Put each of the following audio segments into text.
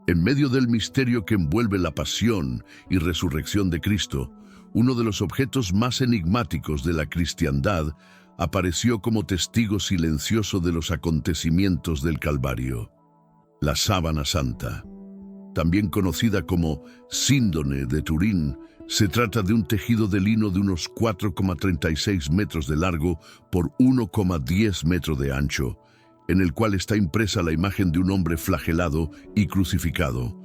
En medio del misterio que envuelve la pasión y resurrección de Cristo, uno de los objetos más enigmáticos de la cristiandad apareció como testigo silencioso de los acontecimientos del Calvario: la sábana santa. También conocida como síndone de Turín, se trata de un tejido de lino de unos 4,36 metros de largo por 1,10 metros de ancho, en el cual está impresa la imagen de un hombre flagelado y crucificado.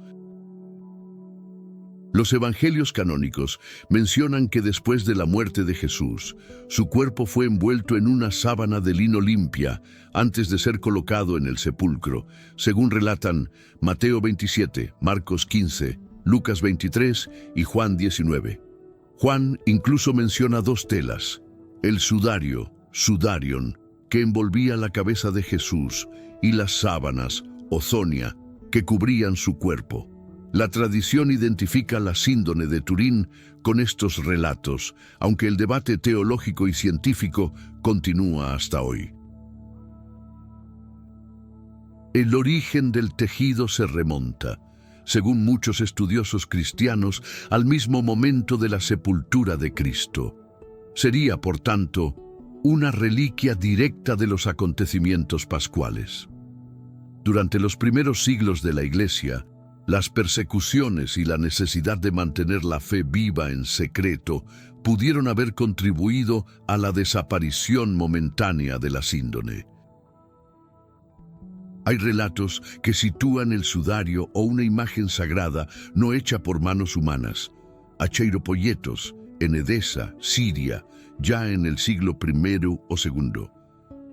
Los evangelios canónicos mencionan que después de la muerte de Jesús, su cuerpo fue envuelto en una sábana de lino limpia antes de ser colocado en el sepulcro, según relatan Mateo 27, Marcos 15, Lucas 23 y Juan 19. Juan incluso menciona dos telas: el sudario, sudarion, que envolvía la cabeza de Jesús, y las sábanas, ozonia, que cubrían su cuerpo. La tradición identifica la síndone de Turín con estos relatos, aunque el debate teológico y científico continúa hasta hoy. El origen del tejido se remonta, según muchos estudiosos cristianos, al mismo momento de la sepultura de Cristo. Sería, por tanto, una reliquia directa de los acontecimientos pascuales. Durante los primeros siglos de la Iglesia, las persecuciones y la necesidad de mantener la fe viva en secreto pudieron haber contribuido a la desaparición momentánea de la síndone. Hay relatos que sitúan el sudario o una imagen sagrada no hecha por manos humanas, a Cheiropoyetos, en Edesa, Siria, ya en el siglo I o II.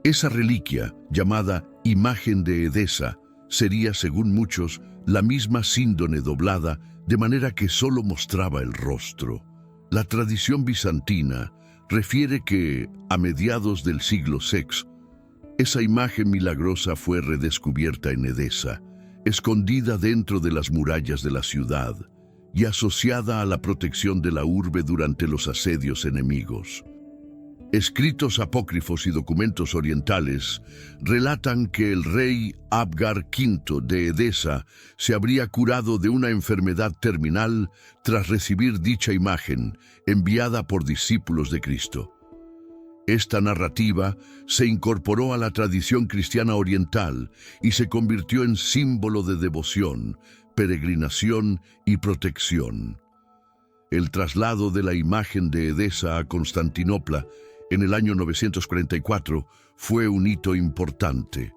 Esa reliquia, llamada imagen de Edesa, sería, según muchos, la misma síndone doblada, de manera que solo mostraba el rostro. La tradición bizantina refiere que, a mediados del siglo VI, esa imagen milagrosa fue redescubierta en Edesa, escondida dentro de las murallas de la ciudad y asociada a la protección de la urbe durante los asedios enemigos. Escritos apócrifos y documentos orientales relatan que el rey Abgar V de Edesa se habría curado de una enfermedad terminal tras recibir dicha imagen enviada por discípulos de Cristo. Esta narrativa se incorporó a la tradición cristiana oriental y se convirtió en símbolo de devoción, peregrinación y protección. El traslado de la imagen de Edesa a Constantinopla en el año 944 fue un hito importante.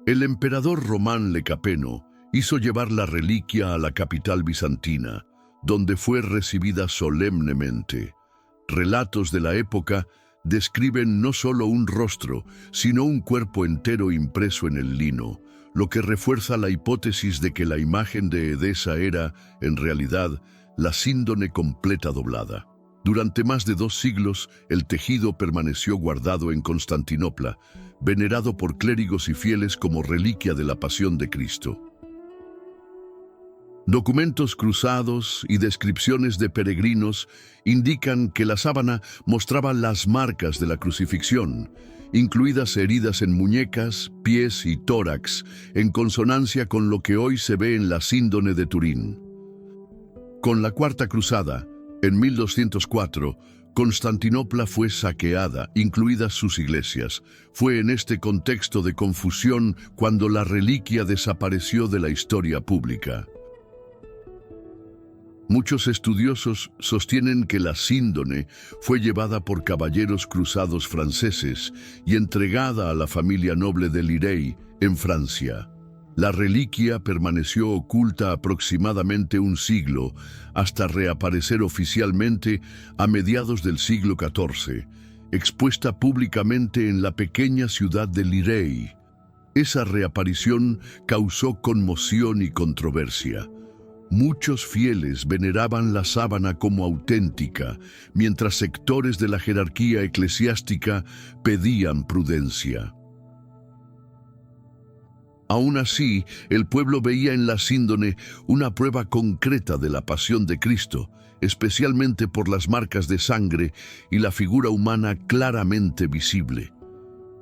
El emperador Román Lecapeno hizo llevar la reliquia a la capital bizantina, donde fue recibida solemnemente. Relatos de la época describen no solo un rostro, sino un cuerpo entero impreso en el lino, lo que refuerza la hipótesis de que la imagen de Edesa era, en realidad, la síndone completa doblada. Durante más de 2 siglos, el tejido permaneció guardado en Constantinopla, venerado por clérigos y fieles como reliquia de la pasión de Cristo. Documentos cruzados y descripciones de peregrinos indican que la sábana mostraba las marcas de la crucifixión, incluidas heridas en muñecas, pies y tórax, en consonancia con lo que hoy se ve en la síndone de Turín. Con la Cuarta Cruzada, en 1204, Constantinopla fue saqueada, incluidas sus iglesias. Fue en este contexto de confusión cuando la reliquia desapareció de la historia pública. Muchos estudiosos sostienen que la síndone fue llevada por caballeros cruzados franceses y entregada a la familia noble de Lirey, en Francia. La reliquia permaneció oculta aproximadamente un siglo, hasta reaparecer oficialmente a mediados del siglo XIV, expuesta públicamente en la pequeña ciudad de Lirey. Esa reaparición causó conmoción y controversia. Muchos fieles veneraban la sábana como auténtica, mientras sectores de la jerarquía eclesiástica pedían prudencia. Aún así, el pueblo veía en la síndone una prueba concreta de la pasión de Cristo, especialmente por las marcas de sangre y la figura humana claramente visible.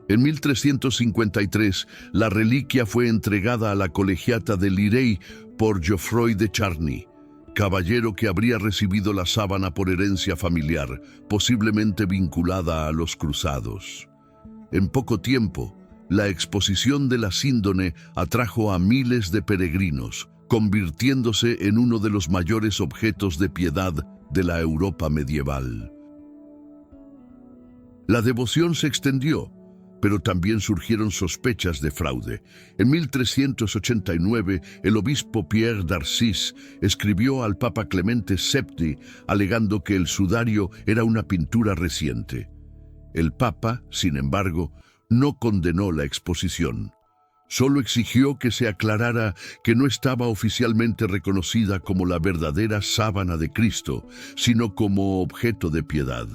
En 1353, la reliquia fue entregada a la colegiata de Lirey por Geoffroy de Charny, caballero que habría recibido la sábana por herencia familiar, posiblemente vinculada a los cruzados. En poco tiempo, la exposición de la síndone atrajo a miles de peregrinos, convirtiéndose en uno de los mayores objetos de piedad de la Europa medieval. La devoción se extendió, pero también surgieron sospechas de fraude. En 1389, el obispo Pierre d'Arcis escribió al Papa Clemente VII alegando que el sudario era una pintura reciente. El Papa, sin embargo, no condenó la exposición. Solo exigió que se aclarara que no estaba oficialmente reconocida como la verdadera sábana de Cristo, sino como objeto de piedad.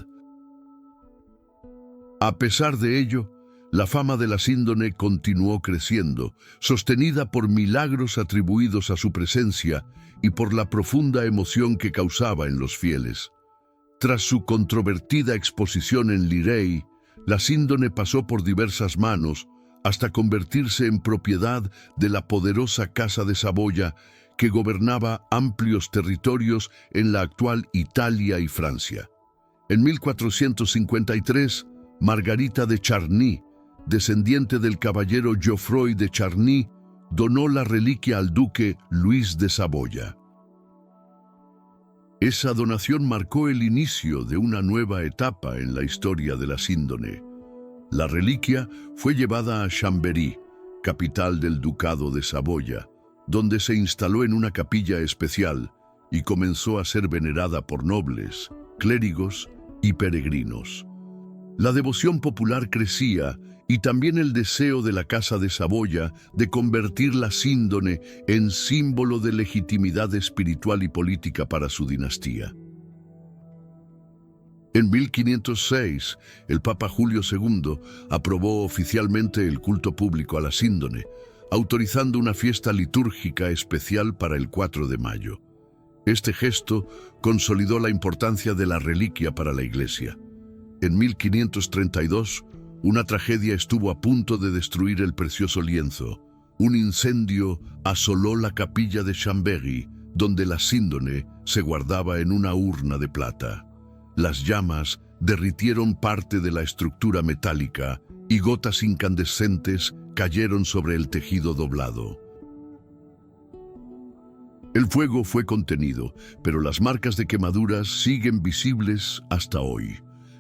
A pesar de ello, la fama de la síndone continuó creciendo, sostenida por milagros atribuidos a su presencia y por la profunda emoción que causaba en los fieles. Tras su controvertida exposición en Lirey, la síndone pasó por diversas manos hasta convertirse en propiedad de la poderosa Casa de Saboya, que gobernaba amplios territorios en la actual Italia y Francia. En 1453, Margarita de Charny, descendiente del caballero Geoffroy de Charny, donó la reliquia al duque Luis de Saboya. Esa donación marcó el inicio de una nueva etapa en la historia de la síndone. La reliquia fue llevada a Chambéry, capital del Ducado de Saboya, donde se instaló en una capilla especial y comenzó a ser venerada por nobles, clérigos y peregrinos. La devoción popular crecía y también el deseo de la Casa de Saboya de convertir la síndone en símbolo de legitimidad espiritual y política para su dinastía. En 1506, el Papa Julio II aprobó oficialmente el culto público a la síndone, autorizando una fiesta litúrgica especial para el 4 de mayo. Este gesto consolidó la importancia de la reliquia para la Iglesia. En 1532, una tragedia estuvo a punto de destruir el precioso lienzo. Un incendio asoló la capilla de Chambéry, donde la síndone se guardaba en una urna de plata. Las llamas derritieron parte de la estructura metálica y gotas incandescentes cayeron sobre el tejido doblado. El fuego fue contenido, pero las marcas de quemaduras siguen visibles hasta hoy.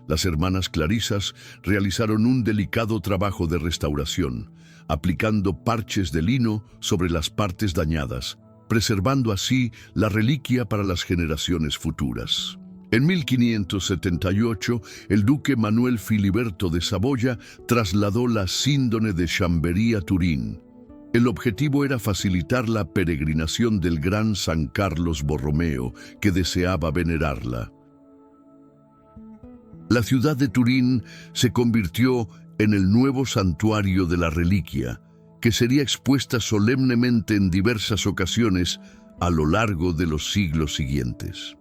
Las hermanas clarisas realizaron un delicado trabajo de restauración, aplicando parches de lino sobre las partes dañadas, preservando así la reliquia para las generaciones futuras. En 1578, el duque Manuel Filiberto de Saboya trasladó la síndone de Chambéry a Turín. El objetivo era facilitar la peregrinación del gran San Carlos Borromeo, que deseaba venerarla. La ciudad de Turín se convirtió en el nuevo santuario de la reliquia, que sería expuesta solemnemente en diversas ocasiones a lo largo de los siglos siguientes.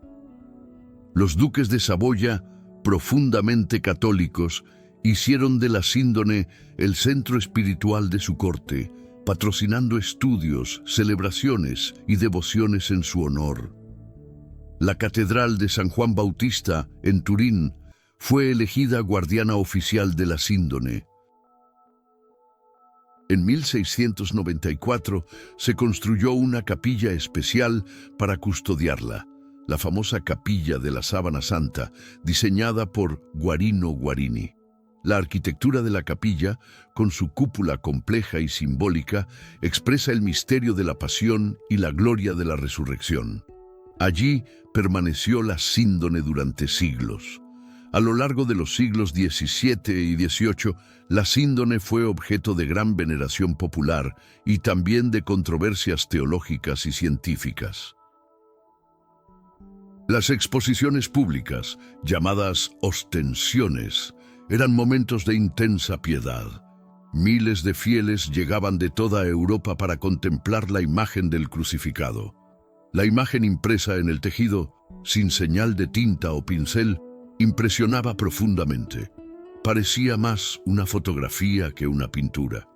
Los duques de Saboya, profundamente católicos, hicieron de la síndone el centro espiritual de su corte, patrocinando estudios, celebraciones y devociones en su honor. La Catedral de San Juan Bautista, en Turín, fue elegida guardiana oficial de la síndone. En 1694 se construyó una capilla especial para custodiarla, la famosa Capilla de la Sábana Santa, diseñada por Guarino Guarini. La arquitectura de la capilla, con su cúpula compleja y simbólica, expresa el misterio de la pasión y la gloria de la resurrección. Allí permaneció la síndone durante siglos. A lo largo de los siglos XVII y XVIII, la síndone fue objeto de gran veneración popular y también de controversias teológicas y científicas. Las exposiciones públicas, llamadas ostensiones, eran momentos de intensa piedad. Miles de fieles llegaban de toda Europa para contemplar la imagen del crucificado. La imagen impresa en el tejido, sin señal de tinta o pincel, impresionaba profundamente. parecía más una fotografía que una pintura.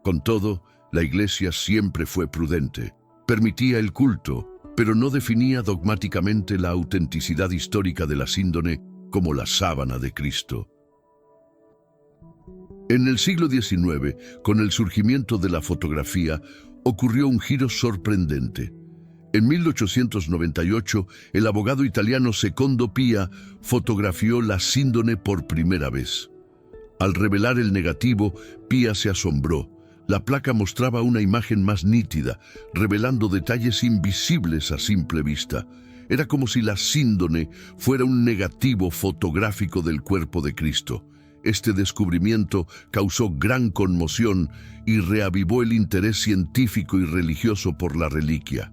Con todo, la Iglesia siempre fue prudente. Permitía el culto, pero no definía dogmáticamente la autenticidad histórica de la síndone como la sábana de Cristo. En el siglo XIX, con el surgimiento de la fotografía, ocurrió un giro sorprendente. En 1898, el abogado italiano Secondo Pia fotografió la síndone por primera vez. Al revelar el negativo, Pia se asombró. La placa mostraba una imagen más nítida, revelando detalles invisibles a simple vista. Era como si la síndone fuera un negativo fotográfico del cuerpo de Cristo. Este descubrimiento causó gran conmoción y reavivó el interés científico y religioso por la reliquia.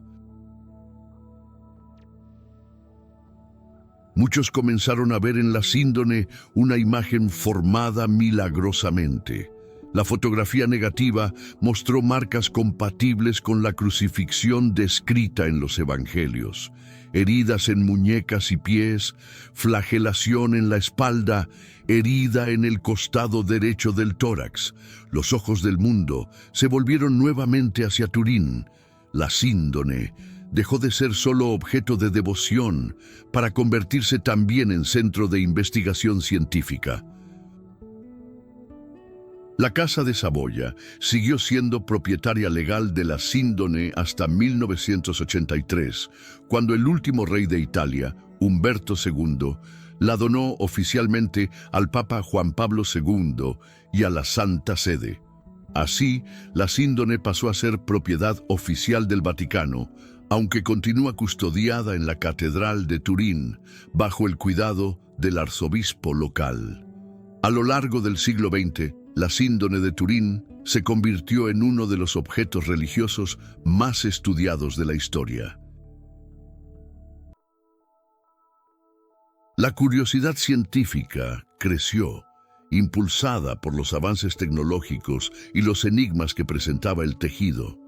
Muchos comenzaron a ver en la síndone una imagen formada milagrosamente. La fotografía negativa mostró marcas compatibles con la crucifixión descrita en los evangelios. Heridas en muñecas y pies, flagelación en la espalda, herida en el costado derecho del tórax. Los ojos del mundo se volvieron nuevamente hacia Turín. La síndone dejó de ser solo objeto de devoción para convertirse también en centro de investigación científica. La Casa de Saboya siguió siendo propietaria legal de la síndone hasta 1983, cuando el último rey de Italia, Humberto II, la donó oficialmente al Papa Juan Pablo II y a la Santa Sede. Así, la síndone pasó a ser propiedad oficial del Vaticano, aunque continúa custodiada en la Catedral de Turín, bajo el cuidado del arzobispo local. A lo largo del siglo XX, la síndone de Turín se convirtió en uno de los objetos religiosos más estudiados de la historia. La curiosidad científica creció, impulsada por los avances tecnológicos y los enigmas que presentaba el tejido.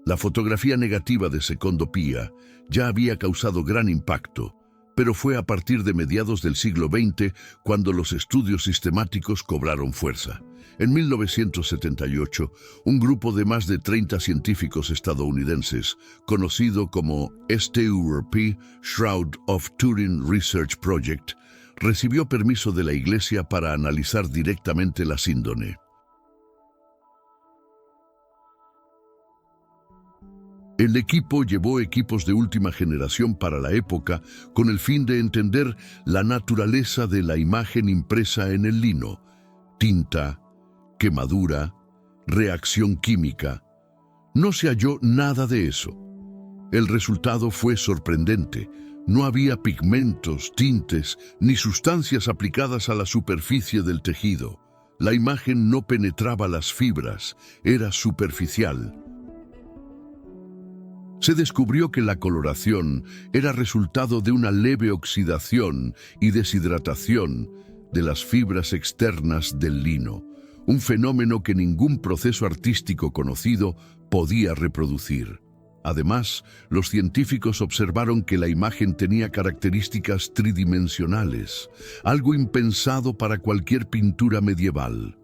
La fotografía negativa de Secondo Pia ya había causado gran impacto, pero fue a partir de mediados del siglo XX cuando los estudios sistemáticos cobraron fuerza. En 1978, un grupo de más de 30 científicos estadounidenses, conocido como STURP, Shroud of Turin Research Project, recibió permiso de la Iglesia para analizar directamente la síndone. El equipo llevó equipos de última generación para la época con el fin de entender la naturaleza de la imagen impresa en el lino: tinta, quemadura, reacción química. No se halló nada de eso. El resultado fue sorprendente. No había pigmentos, tintes, ni sustancias aplicadas a la superficie del tejido. La imagen no penetraba las fibras, era superficial. Se descubrió que la coloración era resultado de una leve oxidación y deshidratación de las fibras externas del lino, un fenómeno que ningún proceso artístico conocido podía reproducir. Además, los científicos observaron que la imagen tenía características tridimensionales, algo impensado para cualquier pintura medieval.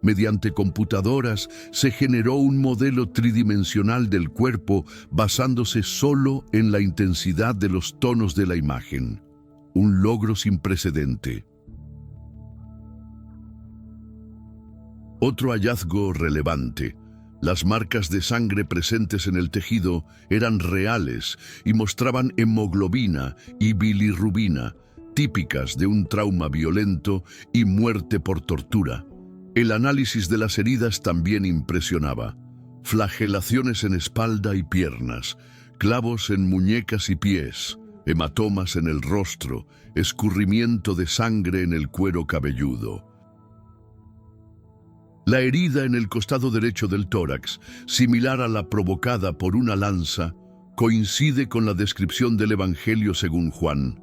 Mediante computadoras se generó un modelo tridimensional del cuerpo basándose solo en la intensidad de los tonos de la imagen. Un logro sin precedente. Otro hallazgo relevante: las marcas de sangre presentes en el tejido eran reales y mostraban hemoglobina y bilirrubina, típicas de un trauma violento y muerte por tortura. El análisis de las heridas también impresionaba. Flagelaciones en espalda y piernas, clavos en muñecas y pies, hematomas en el rostro, escurrimiento de sangre en el cuero cabelludo. La herida en el costado derecho del tórax, similar a la provocada por una lanza, coincide con la descripción del Evangelio según Juan.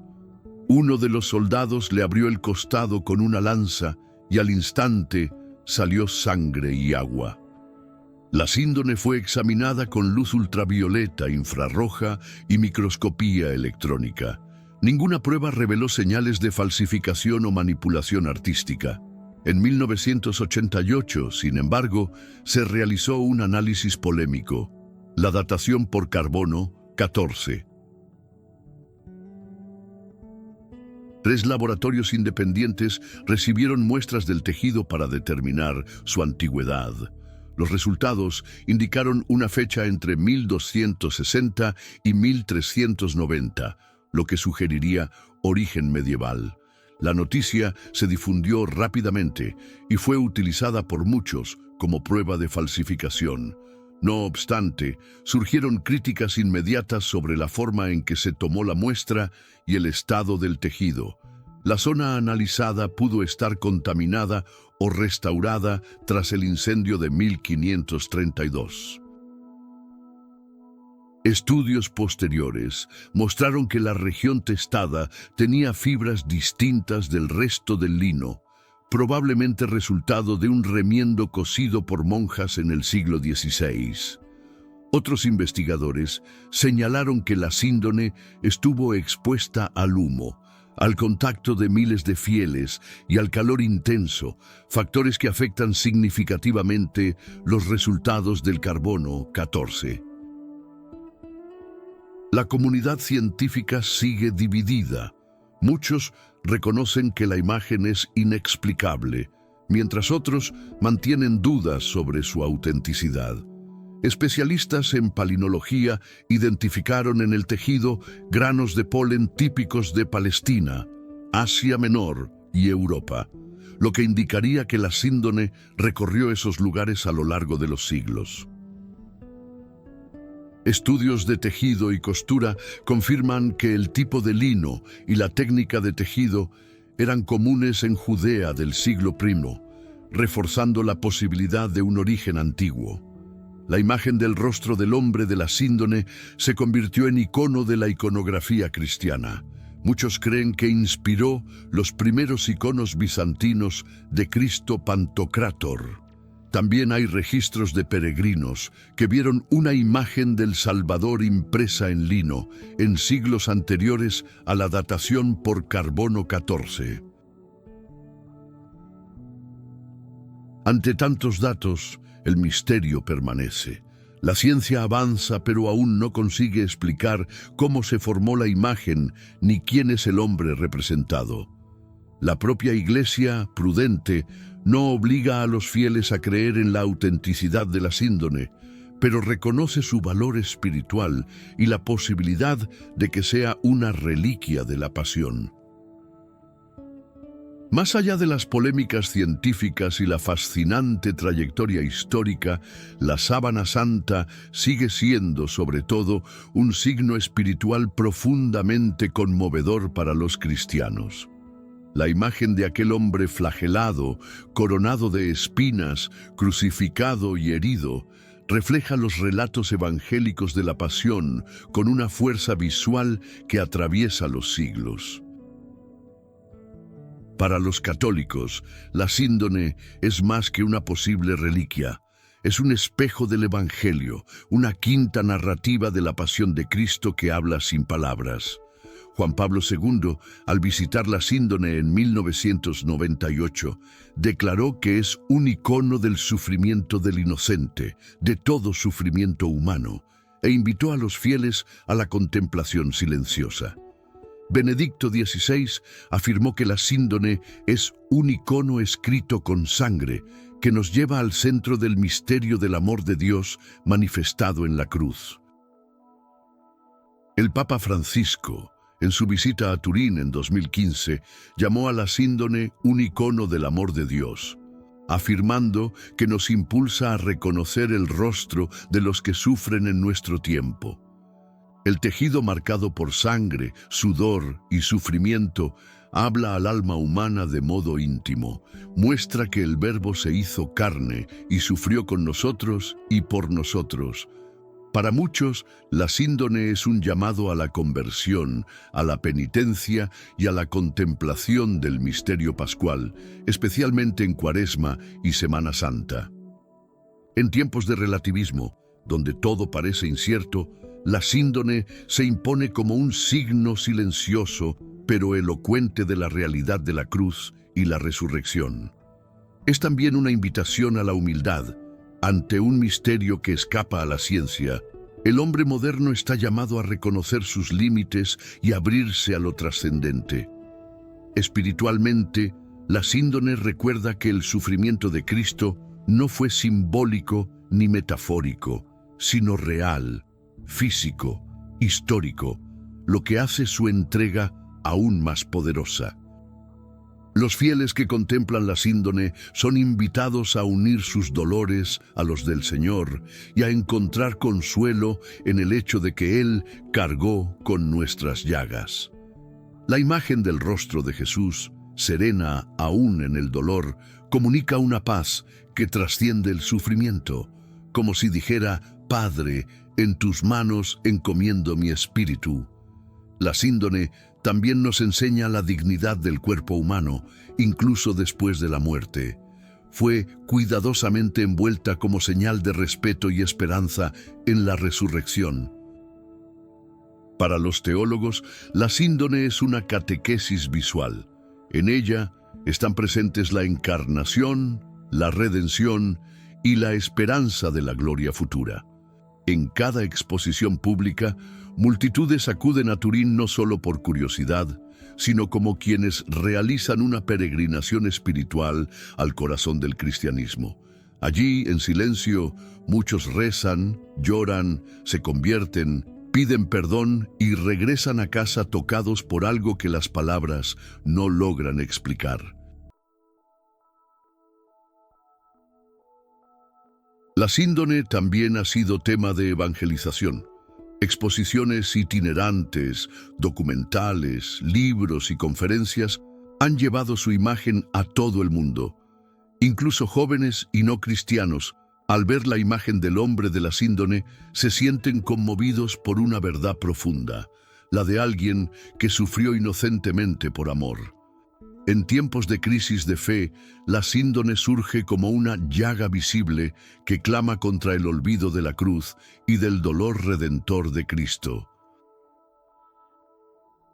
Uno de los soldados le abrió el costado con una lanza y al instante salió sangre y agua. La síndone fue examinada con luz ultravioleta, infrarroja y microscopía electrónica. Ninguna prueba reveló señales de falsificación o manipulación artística. En 1988, sin embargo, se realizó un análisis polémico, la datación por carbono 14. 3 laboratorios independientes recibieron muestras del tejido para determinar su antigüedad. Los resultados indicaron una fecha entre 1260 y 1390, lo que sugeriría origen medieval. La noticia se difundió rápidamente y fue utilizada por muchos como prueba de falsificación. No obstante, surgieron críticas inmediatas sobre la forma en que se tomó la muestra y el estado del tejido. La zona analizada pudo estar contaminada o restaurada tras el incendio de 1532. Estudios posteriores mostraron que la región testada tenía fibras distintas del resto del lino, probablemente resultado de un remiendo cosido por monjas en el siglo XVI. Otros investigadores señalaron que la síndone estuvo expuesta al humo, al contacto de miles de fieles y al calor intenso, factores que afectan significativamente los resultados del carbono 14. La comunidad científica sigue dividida. Muchos reconocen que la imagen es inexplicable, mientras otros mantienen dudas sobre su autenticidad. Especialistas en palinología identificaron en el tejido granos de polen típicos de Palestina, Asia Menor y Europa, lo que indicaría que la síndone recorrió esos lugares a lo largo de los siglos. Estudios de tejido y costura confirman que el tipo de lino y la técnica de tejido eran comunes en Judea del siglo I, reforzando la posibilidad de un origen antiguo. La imagen del rostro del hombre de la síndone se convirtió en icono de la iconografía cristiana. Muchos creen que inspiró los primeros iconos bizantinos de Cristo Pantocrátor. También hay registros de peregrinos que vieron una imagen del Salvador impresa en lino en siglos anteriores a la datación por carbono 14. Ante tantos datos, el misterio permanece. La ciencia avanza, pero aún no consigue explicar cómo se formó la imagen ni quién es el hombre representado. La propia Iglesia, prudente, no obliga a los fieles a creer en la autenticidad de la síndone, pero reconoce su valor espiritual y la posibilidad de que sea una reliquia de la pasión. Más allá de las polémicas científicas y la fascinante trayectoria histórica, la sábana santa sigue siendo, sobre todo, un signo espiritual profundamente conmovedor para los cristianos. La imagen de aquel hombre flagelado, coronado de espinas, crucificado y herido, refleja los relatos evangélicos de la pasión con una fuerza visual que atraviesa los siglos. Para los católicos, la síndone es más que una posible reliquia. Es un espejo del Evangelio, una quinta narrativa de la pasión de Cristo que habla sin palabras. Juan Pablo II, al visitar la síndone en 1998, declaró que es un icono del sufrimiento del inocente, de todo sufrimiento humano, e invitó a los fieles a la contemplación silenciosa. Benedicto XVI afirmó que la síndone es un icono escrito con sangre que nos lleva al centro del misterio del amor de Dios manifestado en la cruz. El Papa Francisco, en su visita a Turín en 2015, llamó a la síndone un icono del amor de Dios, afirmando que nos impulsa a reconocer el rostro de los que sufren en nuestro tiempo. El tejido marcado por sangre, sudor y sufrimiento habla al alma humana de modo íntimo, muestra que el Verbo se hizo carne y sufrió con nosotros y por nosotros. Para muchos, la síndone es un llamado a la conversión, a la penitencia y a la contemplación del misterio pascual, especialmente en Cuaresma y Semana Santa. En tiempos de relativismo, donde todo parece incierto, la síndone se impone como un signo silencioso pero elocuente de la realidad de la cruz y la resurrección. Es también una invitación a la humildad. Ante un misterio que escapa a la ciencia, el hombre moderno está llamado a reconocer sus límites y abrirse a lo trascendente. Espiritualmente, la síndone recuerda que el sufrimiento de Cristo no fue simbólico ni metafórico, sino real, físico, histórico, lo que hace su entrega aún más poderosa. Los fieles que contemplan la síndone son invitados a unir sus dolores a los del Señor y a encontrar consuelo en el hecho de que Él cargó con nuestras llagas. La imagen del rostro de Jesús, serena aún en el dolor, comunica una paz que trasciende el sufrimiento, como si dijera: Padre, en tus manos encomiendo mi espíritu. La síndone también nos enseña la dignidad del cuerpo humano, incluso después de la muerte. Fue cuidadosamente envuelta como señal de respeto y esperanza en la resurrección. Para los teólogos, la síndone es una catequesis visual. En ella están presentes la encarnación, la redención y la esperanza de la gloria futura. En cada exposición pública, multitudes acuden a Turín no solo por curiosidad, sino como quienes realizan una peregrinación espiritual al corazón del cristianismo. Allí, en silencio, muchos rezan, lloran, se convierten, piden perdón y regresan a casa tocados por algo que las palabras no logran explicar. La síndone también ha sido tema de evangelización. Exposiciones itinerantes, documentales, libros y conferencias han llevado su imagen a todo el mundo. Incluso jóvenes y no cristianos, al ver la imagen del hombre de la síndone, se sienten conmovidos por una verdad profunda, la de alguien que sufrió inocentemente por amor. En tiempos de crisis de fe, la síndone surge como una llaga visible que clama contra el olvido de la cruz y del dolor redentor de Cristo.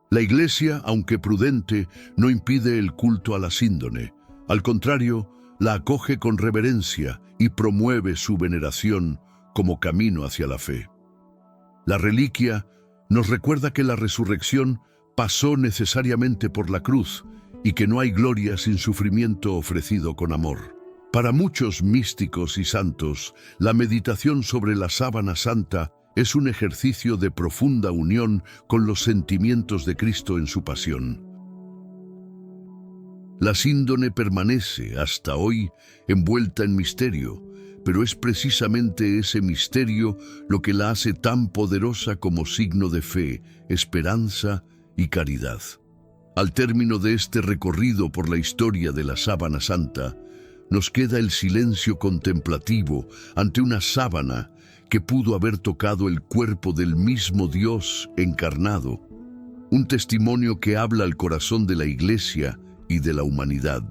La Iglesia, aunque prudente, no impide el culto a la síndone. Al contrario, la acoge con reverencia y promueve su veneración como camino hacia la fe. La reliquia nos recuerda que la resurrección pasó necesariamente por la cruz y que no hay gloria sin sufrimiento ofrecido con amor. Para muchos místicos y santos, la meditación sobre la sábana santa es un ejercicio de profunda unión con los sentimientos de Cristo en su pasión. La síndone permanece hasta hoy envuelta en misterio, pero es precisamente ese misterio lo que la hace tan poderosa como signo de fe, esperanza y caridad. Al término de este recorrido por la historia de la sábana santa, nos queda el silencio contemplativo ante una sábana que pudo haber tocado el cuerpo del mismo Dios encarnado, un testimonio que habla al corazón de la Iglesia y de la humanidad.